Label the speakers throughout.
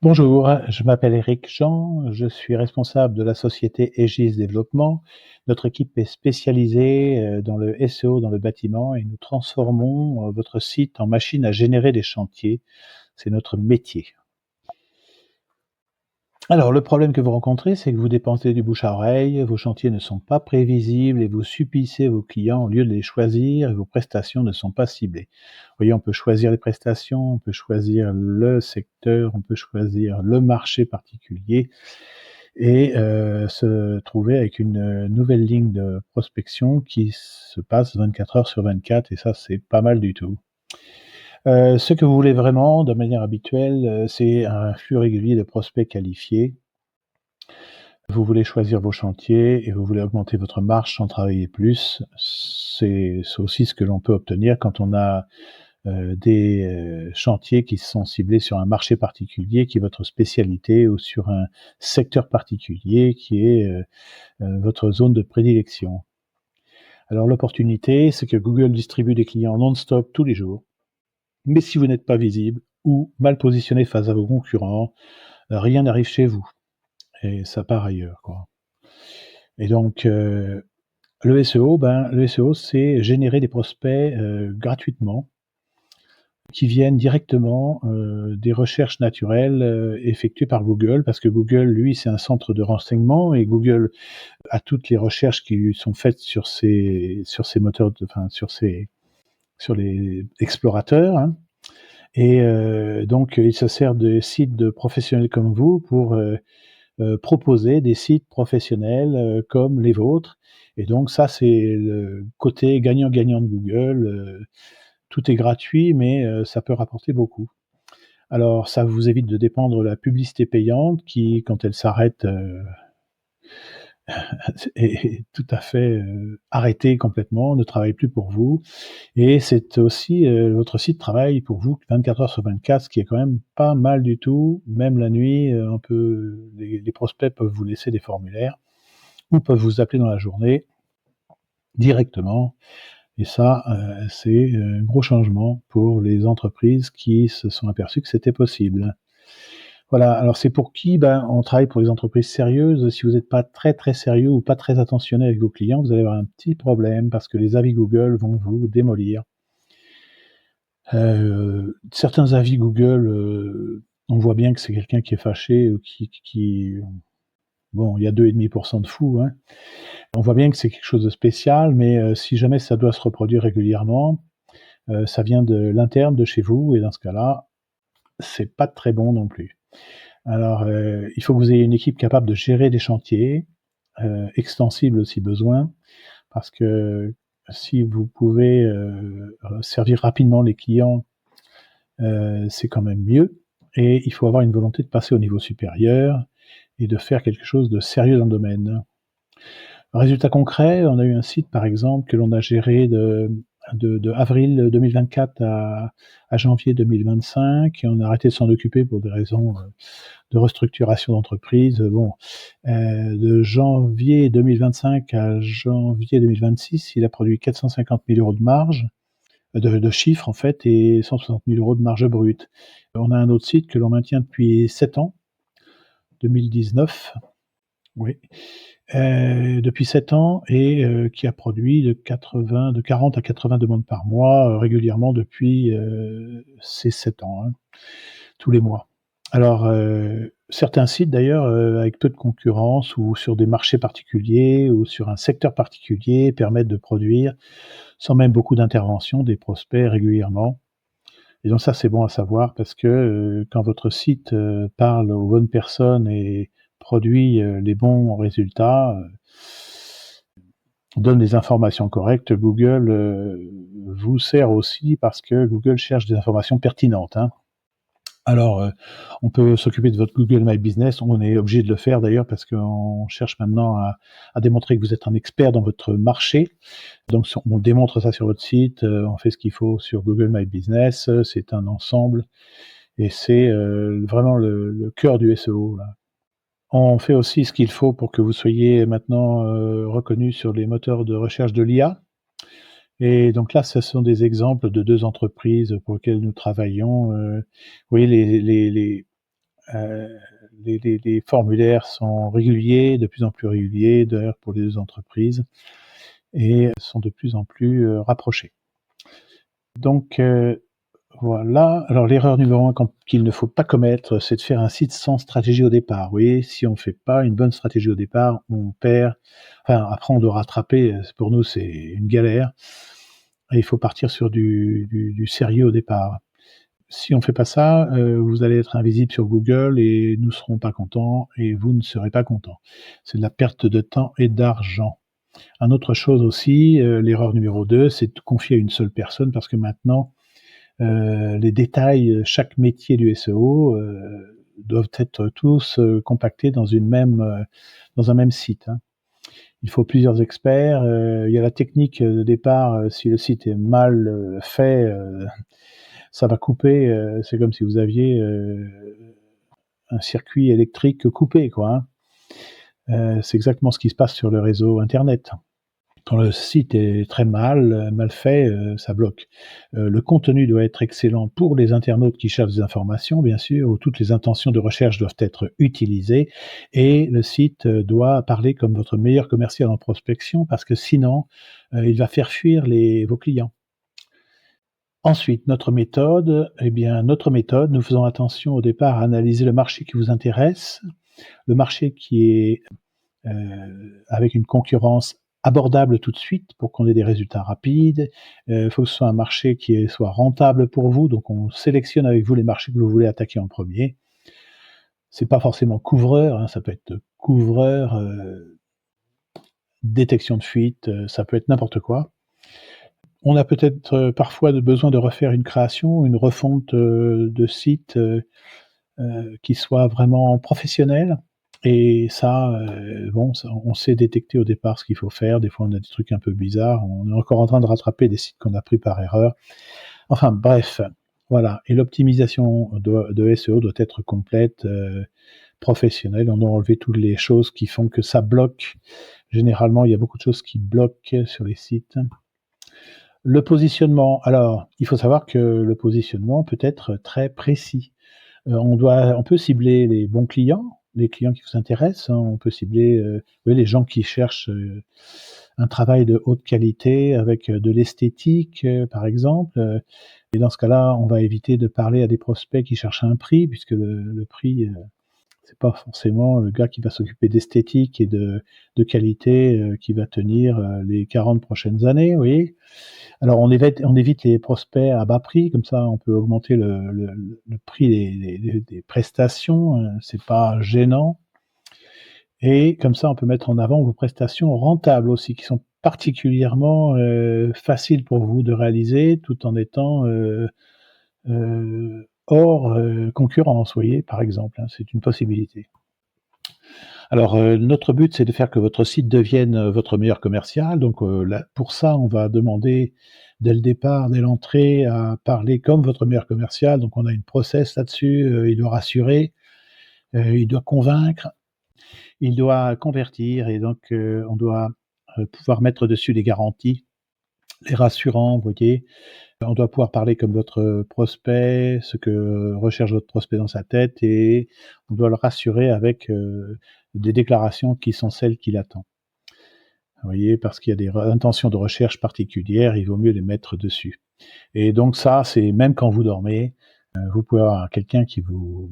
Speaker 1: Bonjour, je m'appelle Éric Jean, je suis responsable de la société Egis Développement. Notre équipe est spécialisée dans le SEO dans le bâtiment et nous transformons votre site en machine à générer des chantiers. C'est notre métier. Alors, le problème que vous rencontrez, c'est que vous dépensez du bouche à oreille, vos chantiers ne sont pas prévisibles et vous subissez vos clients au lieu de les choisir et vos prestations ne sont pas ciblées. Vous voyez, on peut choisir les prestations, on peut choisir le secteur, on peut choisir le marché particulier et se trouver avec une nouvelle ligne de prospection qui se passe 24 heures sur 24 et ça, c'est pas mal du tout. Ce que vous voulez vraiment, de manière habituelle, c'est un flux régulier de prospects qualifiés. Vous voulez choisir vos chantiers et vous voulez augmenter votre marge sans travailler plus. C'est aussi ce que l'on peut obtenir quand on a des chantiers qui sont ciblés sur un marché particulier qui est votre spécialité ou sur un secteur particulier qui est votre zone de prédilection. Alors l'opportunité, c'est que Google distribue des clients non-stop tous les jours, mais si vous n'êtes pas visible ou mal positionné face à vos concurrents, rien n'arrive chez vous. Et ça part ailleurs, quoi. Et donc, le SEO, c'est générer des prospects gratuitement qui viennent directement des recherches naturelles effectuées par Google, parce que Google, lui, c'est un centre de renseignement et Google a toutes les recherches qui sont faites sur ces moteurs, enfin sur les explorateurs. Hein. Et donc, il se sert de sites de professionnels comme vous pour proposer des sites professionnels comme les vôtres. Et donc ça, c'est le côté gagnant-gagnant de Google. Tout est gratuit, mais ça peut rapporter beaucoup. Alors, ça vous évite de dépendre de la publicité payante qui, quand elle s'arrête, est tout à fait arrêtée complètement, ne travaille plus pour vous. Et c'est aussi, votre site travaille pour vous 24 heures sur 24, ce qui est quand même pas mal du tout. Même la nuit, les prospects peuvent vous laisser des formulaires ou peuvent vous appeler dans la journée directement. Et ça, c'est un gros changement pour les entreprises qui se sont aperçues que c'était possible. Voilà, alors c'est pour qui? Ben, on travaille pour les entreprises sérieuses. Si vous n'êtes pas très, très sérieux ou pas très attentionné avec vos clients, vous allez avoir un petit problème parce que les avis Google vont vous démolir. Certains avis Google, on voit bien que c'est quelqu'un qui est fâché ou qui bon, il y a 2,5 % de fous, hein. On voit bien que c'est quelque chose de spécial, mais si jamais ça doit se reproduire régulièrement, ça vient de l'interne de chez vous et dans ce cas-là, c'est pas très bon non plus. Alors, il faut que vous ayez une équipe capable de gérer des chantiers, extensibles si besoin, parce que si vous pouvez servir rapidement les clients, c'est quand même mieux. Et il faut avoir une volonté de passer au niveau supérieur et de faire quelque chose de sérieux dans le domaine. Résultat concret, on a eu un site par exemple que l'on a géré de avril 2024 à janvier 2025 et on a arrêté de s'en occuper pour des raisons de restructuration d'entreprise. Bon, de janvier 2025 à janvier 2026, il a produit 450 000 euros de marge, de chiffre en fait, et 160 000 euros de marge brute. On a un autre site que l'on maintient depuis 7 ans, 2019, oui, depuis 7 ans et qui a produit de 40 à 80 demandes par mois régulièrement depuis ces 7 ans, hein, tous les mois. Alors, certains sites d'ailleurs, avec peu de concurrence ou sur des marchés particuliers ou sur un secteur particulier permettent de produire, sans même beaucoup d'intervention, des prospects régulièrement. Et donc ça, c'est bon à savoir parce que quand votre site parle aux bonnes personnes et produit les bons résultats, donne des informations correctes, Google vous sert aussi parce que Google cherche des informations pertinentes. Hein. Alors, on peut s'occuper de votre Google My Business, on est obligé de le faire d'ailleurs parce qu'on cherche maintenant à démontrer que vous êtes un expert dans votre marché. Donc on démontre ça sur votre site, on fait ce qu'il faut sur Google My Business, c'est un ensemble et c'est vraiment le cœur du SEO là. On fait aussi ce qu'il faut pour que vous soyez maintenant reconnu sur les moteurs de recherche de l'IA. Et donc là, ce sont des exemples de 2 entreprises pour lesquelles nous travaillons. Vous voyez les formulaires sont réguliers, de plus en plus réguliers, d'ailleurs pour les 2 entreprises, et sont de plus en plus rapprochés. Donc voilà. Alors l'erreur numéro 1 qu'il ne faut pas commettre, c'est de faire un site sans stratégie au départ. Vous voyez, si on ne fait pas une bonne stratégie au départ, on perd. Enfin, après on doit rattraper. Pour nous, c'est une galère. Et il faut partir sur du sérieux au départ. Si on ne fait pas ça, vous allez être invisible sur Google et nous ne serons pas contents et vous ne serez pas contents. C'est de la perte de temps et d'argent. Un autre chose aussi, l'erreur numéro 2, c'est de confier à une seule personne parce que maintenant, les détails, chaque métier du SEO doivent être tous compactés dans un même site. Hein. Il faut plusieurs experts. Il y a la technique de départ. Si le site est mal fait, ça va couper. C'est comme si vous aviez un circuit électrique coupé, quoi. Hein. C'est exactement ce qui se passe sur le réseau Internet. Quand le site est très mal fait, ça bloque. Le contenu doit être excellent pour les internautes qui cherchent des informations, bien sûr, où toutes les intentions de recherche doivent être utilisées, et le site doit parler comme votre meilleur commercial en prospection, parce que sinon, il va faire fuir vos clients. Ensuite, notre méthode, nous faisons attention au départ à analyser le marché qui vous intéresse, le marché qui est avec une concurrence abordable tout de suite pour qu'on ait des résultats rapides. Il faut que ce soit un marché qui soit rentable pour vous, donc on sélectionne avec vous les marchés que vous voulez attaquer en premier. C'est pas forcément couvreur, hein, ça peut être couvreur, détection de fuite, ça peut être n'importe quoi. On a peut-être parfois besoin de refaire une création, une refonte de site qui soit vraiment professionnelle. Et ça, on sait détecter au départ ce qu'il faut faire. Des fois, on a des trucs un peu bizarres. On est encore en train de rattraper des sites qu'on a pris par erreur. Enfin, bref, voilà. Et l'optimisation de SEO doit être complète, professionnelle. On doit enlever toutes les choses qui font que ça bloque. Généralement, il y a beaucoup de choses qui bloquent sur les sites. Le positionnement. Alors, il faut savoir que le positionnement peut être très précis. On peut cibler les bons clients, les clients qui vous intéressent. Hein. On peut cibler les gens qui cherchent un travail de haute qualité avec de l'esthétique, par exemple. Et dans ce cas-là, on va éviter de parler à des prospects qui cherchent un prix, puisque le prix, c'est pas forcément le gars qui va s'occuper d'esthétique et de qualité qui va tenir les 40 prochaines années, vous voyez. Alors on évite les prospects à bas prix, comme ça on peut augmenter le prix des prestations, c'est pas gênant. Et comme ça on peut mettre en avant vos prestations rentables aussi, qui sont particulièrement faciles pour vous de réaliser, tout en étant hors concurrence, vous voyez, par exemple, hein, c'est une possibilité. Alors, notre but, c'est de faire que votre site devienne votre meilleur commercial. Donc, pour ça, on va demander dès le départ, dès l'entrée, à parler comme votre meilleur commercial. Donc, on a une process là-dessus. Il doit rassurer, il doit convaincre, il doit convertir, et donc on doit pouvoir mettre dessus des garanties, les rassurants, vous voyez. On doit pouvoir parler comme votre prospect, ce que recherche votre prospect dans sa tête, et on doit le rassurer avec des déclarations qui sont celles qu'il attend. Vous voyez, parce qu'il y a des intentions de recherche particulières, il vaut mieux les mettre dessus. Et donc ça, c'est même quand vous dormez, vous pouvez avoir quelqu'un qui vous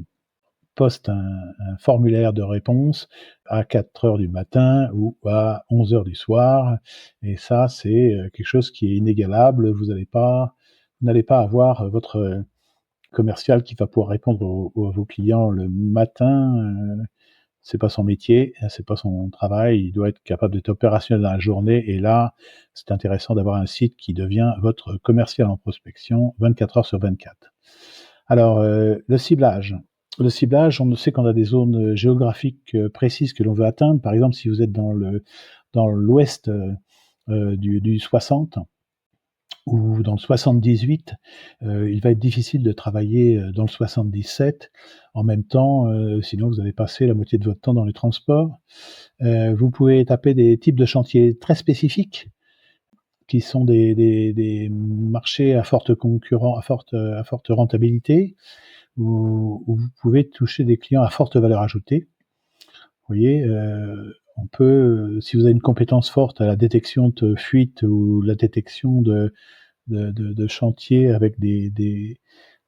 Speaker 1: poste un formulaire de réponse à 4h du matin ou à 11h du soir, et ça, c'est quelque chose qui est inégalable. Vous n'allez pas avoir votre commercial qui va pouvoir répondre à vos clients le matin. C'est pas son métier, c'est pas son travail. Il doit être capable d'être opérationnel dans la journée. Et là, c'est intéressant d'avoir un site qui devient votre commercial en prospection 24 heures sur 24. Alors, le ciblage. Le ciblage, on sait qu'on a des zones géographiques précises que l'on veut atteindre. Par exemple, si vous êtes dans l'ouest du 60 ou dans le 78, il va être difficile de travailler dans le 77 en même temps, sinon vous allez passer la moitié de votre temps dans les transports. Vous pouvez taper des types de chantiers très spécifiques, qui sont des marchés à forte rentabilité, où vous pouvez toucher des clients à forte valeur ajoutée. Vous voyez, on peut, si vous avez une compétence forte à la détection de fuites ou la détection de chantiers avec des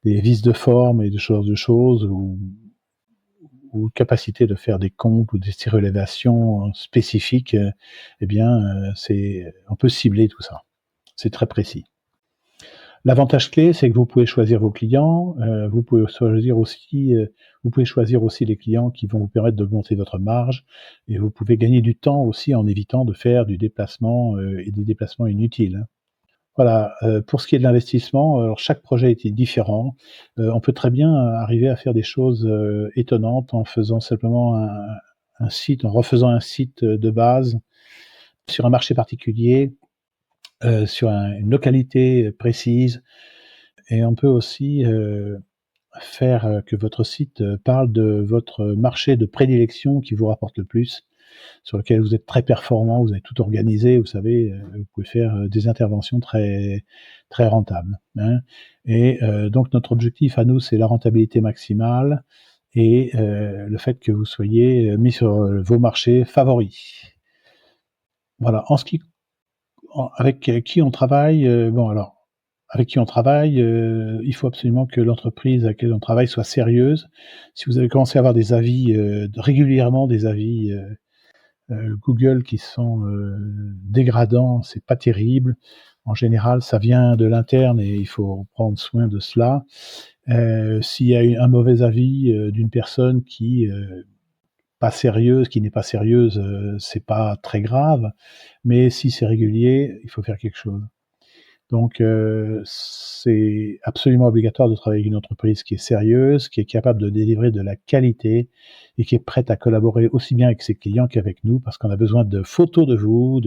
Speaker 1: vices de forme et de choses, ou capacité de faire des comptes ou des surélévations spécifiques, eh bien, on peut cibler tout ça. C'est très précis. L'avantage clé, c'est que vous pouvez choisir vos clients, vous pouvez choisir aussi les clients qui vont vous permettre d'augmenter votre marge, et vous pouvez gagner du temps aussi en évitant de faire du déplacement, et des déplacements inutiles, hein. Voilà, pour ce qui est de l'investissement, alors chaque projet est différent. On peut très bien arriver à faire des choses étonnantes en faisant simplement en refaisant un site de base sur un marché particulier, sur une localité précise. Et on peut aussi faire que votre site parle de votre marché de prédilection qui vous rapporte le plus, sur lequel vous êtes très performant, vous avez tout organisé, vous savez, vous pouvez faire des interventions très, très rentables, hein. Et donc notre objectif à nous, c'est la rentabilité maximale et le fait que vous soyez mis sur vos marchés favoris. Voilà. Avec qui on travaille, avec qui on travaille, il faut absolument que l'entreprise à laquelle on travaille soit sérieuse. Si vous avez commencé à avoir des avis, régulièrement des avis Google qui sont dégradants, c'est pas terrible. En général, ça vient de l'interne et il faut prendre soin de cela. S'il y a un mauvais avis d'une personne qui n'est pas sérieuse, c'est pas très grave. Mais si c'est régulier, il faut faire quelque chose. Donc, c'est absolument obligatoire de travailler avec une entreprise qui est sérieuse, qui est capable de délivrer de la qualité et qui est prête à collaborer aussi bien avec ses clients qu'avec nous, parce qu'on a besoin de photos de vous,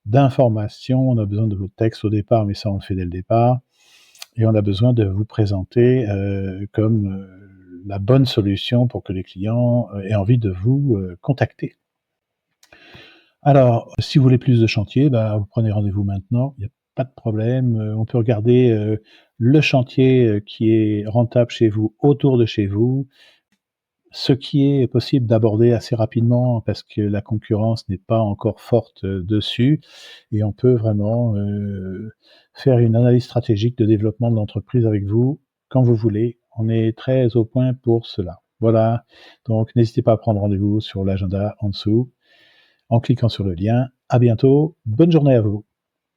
Speaker 1: d'informations, on a besoin de vos textes au départ, mais ça, on le fait dès le départ, et on a besoin de vous présenter comme la bonne solution pour que les clients aient envie de vous contacter. Alors, si vous voulez plus de chantier, vous prenez rendez-vous maintenant, il n'y a pas de problème. On peut regarder le chantier qui est rentable chez vous, autour de chez vous, ce qui est possible d'aborder assez rapidement parce que la concurrence n'est pas encore forte dessus, et on peut vraiment faire une analyse stratégique de développement de l'entreprise avec vous quand vous voulez. On est très au point pour cela. Voilà, donc n'hésitez pas à prendre rendez-vous sur l'agenda en dessous en cliquant sur le lien. À bientôt, bonne journée à vous.